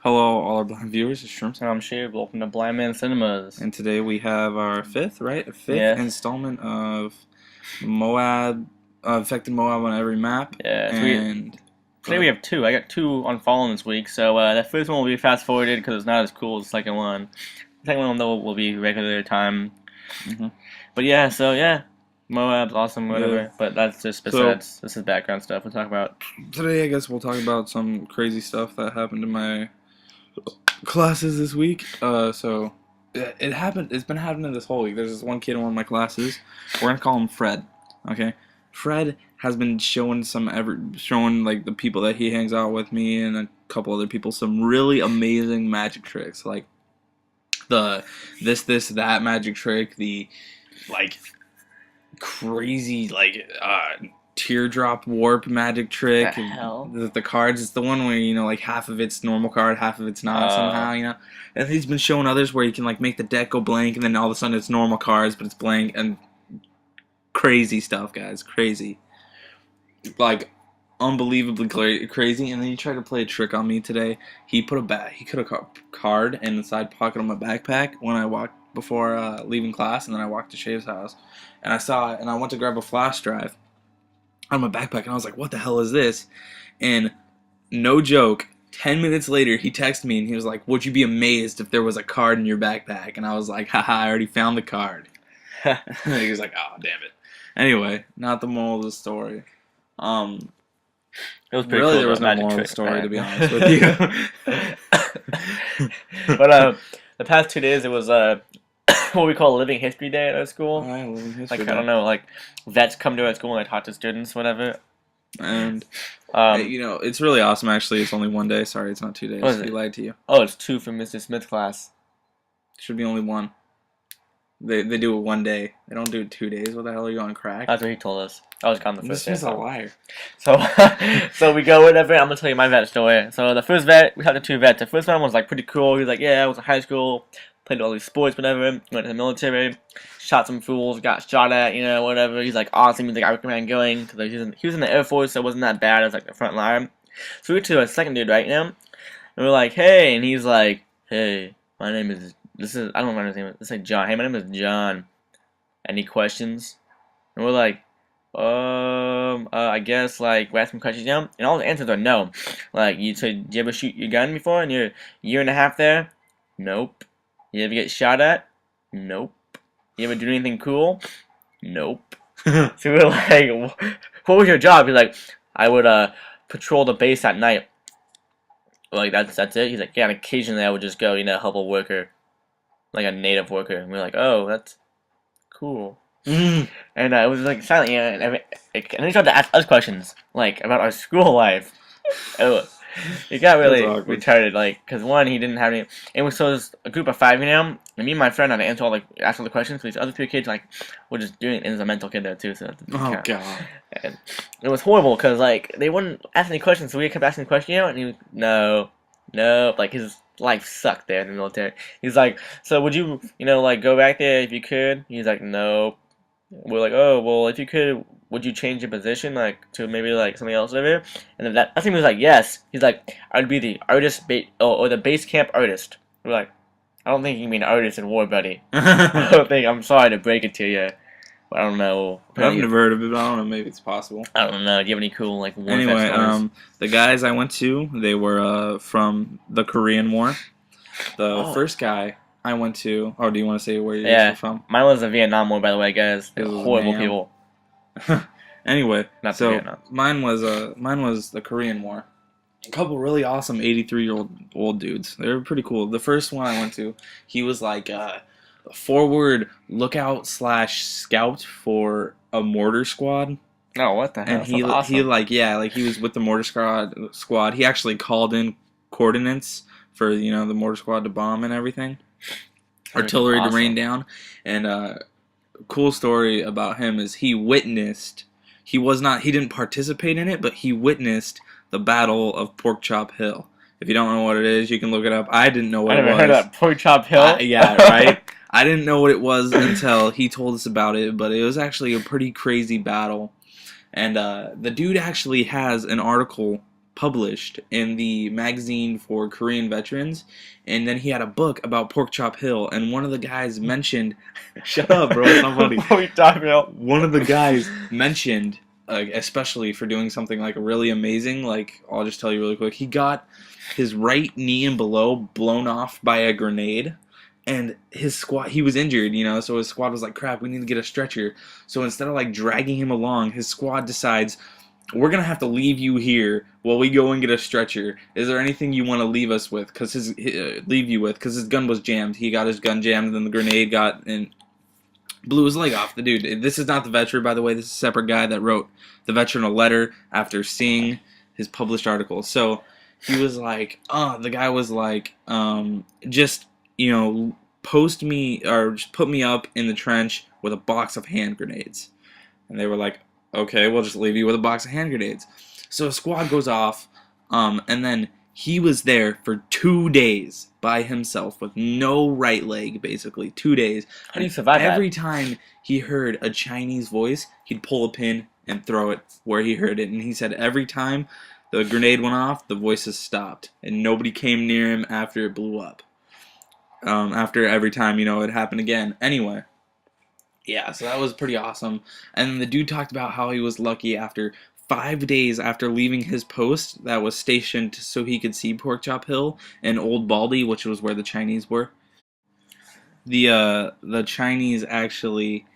Hello, all our blind viewers. It's Shrimps, I'm Shave. Welcome to Blind Man Cinemas. and today we have our fifth Yes. installment of MOAB, affected MOAB on every map. Yeah. And Today we have two. I got two unfollowing this week. So the first one will be fast forwarded because it's not as cool as the second one. The second one though will be regular time. Mhm. But yeah, so yeah, MOAB's awesome, whatever. Yeah. But that's just besides. This is background stuff we'll talk about. Today, I guess we'll talk about some crazy stuff that happened in my classes this week. So it happened. It's been happening this whole week. There's this one kid in one of my classes. We're gonna call him Fred. Okay. Fred has been showing like the people that he hangs out with, me and a couple other people, some really amazing magic tricks, like the this that magic trick, the like crazy teardrop warp magic trick. The hell? The cards, it's the one where like half of it's normal card, half of it's not somehow. And he's been showing others where you can like make the deck go blank and then all of a sudden it's normal cards but it's blank, and crazy stuff, guys. Crazy, like unbelievably crazy. And then he tried to play a trick on me today. He put a card in the side pocket of my backpack when I walked before leaving class, and then I walked to Shave's house and I saw it, and I went to grab a flash drive on my backpack, and I was like, what the hell is this? And no joke, 10 minutes later he texted me and he was like, would you be amazed if there was a card in your backpack? And I was like, haha, I already found the card. He was like, oh, damn it. Anyway, not the moral of the story. It was pretty really cool, there was no magic moral of trick, the story, right? to be honest with you. But the past 2 days it was what we call Living History Day at our school. Living history Like, I don't know, like, vets come to our school and talk to students, whatever. And it's really awesome. Actually, it's only 1 day. Sorry, it's not 2 days. What is He it? lied to you. Oh, it's 2 from Mr. Smith's class. Should be only 1. They do it 1 day. They don't do it 2 days. What the hell are you on crack? That's what he told us. I was gone the first This day. is a liar. So, so we go whatever. I'm gonna tell you my vet story. So the first vet, we had the 2 vets. The first one was like pretty cool. He was like, yeah, I was in high school, played all these sports, whatever. Went to the military, shot some fools, got shot at, whatever. He's like awesome. He's like, I recommend going because he was in the Air Force, so it wasn't that bad. It was like the front line. So we went to a second dude right now, and we're like, hey, and he's like, hey, my name is I don't remember his name. Let's say John. Hey, my name is John. Any questions? And we're like, I guess, like, we ask some questions, and all the answers are no. Like, did you ever shoot your gun before in your year and a half there? Nope. You ever get shot at? Nope. You ever do anything cool? Nope. So we're like, what was your job? He's like, I would, patrol the base at night. Like, that's it? He's like, yeah, and occasionally I would just go, help a worker. Like a native worker. And we're like, oh, that's cool. And it was like silent, and then he started to ask us questions, like, about our school life. It got really retarded, like, because one, he didn't have any, it was a group of 5, and me and my friend had to ask all the questions, because these other 3 kids, like, were just doing it, and there's a mental kid there, too, so. Oh, God. And it was horrible, because, like, they wouldn't ask any questions, so we kept asking the question, and he was, no, like, his life sucked there in the military. He's like, so would you, like, go back there if you could? He's like, no. We're like, oh, well, if you could, would you change your position, like, to maybe, like, something else over? And then that thing was like, yes. He's like, I'd be the artist, or the base camp artist. We're like, I don't think you mean artist in war, buddy. I don't think, I'm sorry to break it to you. But I don't know. I've never heard of it, but I don't know, maybe it's possible. I don't know. Do you have any cool, like, war Anyway, the guys I went to, they were from the Korean War. The first guy I went to. Oh, do you want to say where you're from? Mine was the Vietnam War, by the way, guys. They're horrible people. Anyway, Not so Vietnam. mine was the Korean War. A couple really awesome 83-year-old dudes. They were pretty cool. The first one I went to, he was like a forward lookout / scout for a mortar squad. Oh, what the hell? And he was with the mortar squad. He actually called in coordinates for the mortar squad to bomb and everything. Artillery to rain down. And cool story about him is he didn't participate in it, but he witnessed the Battle of Pork Chop Hill. If you don't know what it is, you can look it up. I didn't know what it was. I never heard of that. Pork Chop Hill? Yeah, right? I didn't know what it was until he told us about it, but it was actually a pretty crazy battle. And the dude actually has an article published in the magazine for Korean veterans, and then he had a book about Pork Chop Hill, and one of the guys mentioned, shut up, bro, it's not funny. What are we talking about? One of the guys mentioned, especially for doing something like really amazing, like I'll just tell you really quick, he got his right knee and below blown off by a grenade. And his squad, he was injured, so his squad was like, crap, we need to get a stretcher. So instead of like dragging him along, his squad decides, we're going to have to leave you here while we go and get a stretcher. Is there anything you want to leave us with? Leave you with, because his gun was jammed. He got his gun jammed, and then the grenade got and blew his leg off. The dude, this is not the veteran, by the way. This is a separate guy that wrote the veteran a letter after seeing his published article. So he was like, the guy was like, just, post me or just put me up in the trench with a box of hand grenades. And they were like, okay, we'll just leave you with a box of hand grenades. So a squad goes off, and then he was there for 2 days by himself with no right leg, basically. 2 days. How do you survive that? Every time he heard a Chinese voice, he'd pull a pin and throw it where he heard it. And he said every time the grenade went off, the voices stopped. And nobody came near him after it blew up. After every time, it happened again. Anyway. Yeah, so that was pretty awesome. And the dude talked about how he was lucky after 5 days after leaving his post that was stationed so he could see Pork Chop Hill and Old Baldy, which was where the Chinese were. The Chinese actually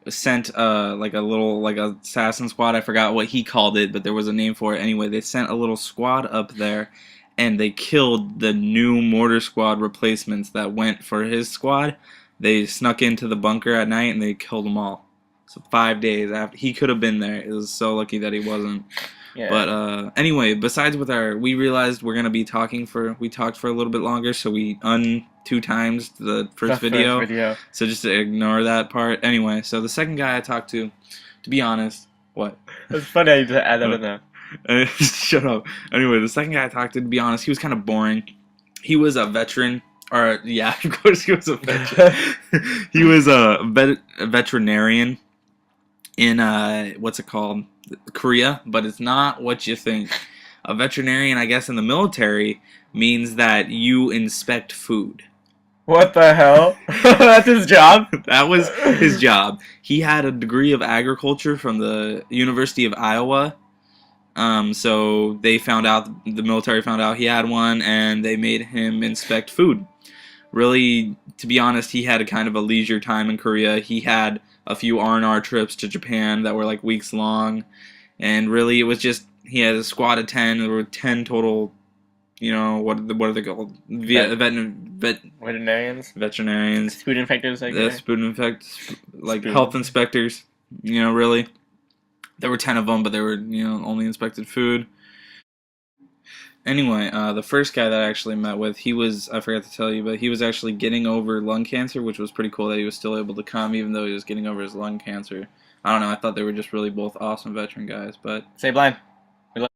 sent like a little assassin squad. I forgot what he called it, but there was a name for it. Anyway, they sent a little squad up there, and they killed the new mortar squad replacements that went for his squad. They snuck into the bunker at night and they killed them all. So 5 days after, he could have been there. It was so lucky that he wasn't. Yeah. But anyway, besides we realized we're gonna be we talked for a little bit longer, so we 2 times the first video. So just ignore that part. Anyway, so the second guy I talked to be honest, what? It's funny how you just add that in there. Shut up. Anyway, the second guy I talked to be honest, he was kind of boring. He was a veteran. Or, yeah, of course he was a veteran. He was a veterinarian in, what's it called? Korea, but it's not what you think. A veterinarian, I guess, in the military means that you inspect food. What the hell? That's his job? That was his job. He had a degree of agriculture from the University of Iowa. So the military found out he had one, and they made him inspect food. Really, to be honest, he had a kind of a leisure time in Korea. He had a few R&R trips to Japan that were like weeks long, and really it was just, he had a squad of 10. There were 10 total, what are they called? Veterinarians. Food inspectors, I guess. Health inspectors. Really. There were 10 of them, but they were, only inspected food. Anyway, the first guy that I actually met with, I forgot to tell you, but he was actually getting over lung cancer, which was pretty cool that he was still able to come, even though he was getting over his lung cancer. I don't know, I thought they were just really both awesome veteran guys, but... Say blind.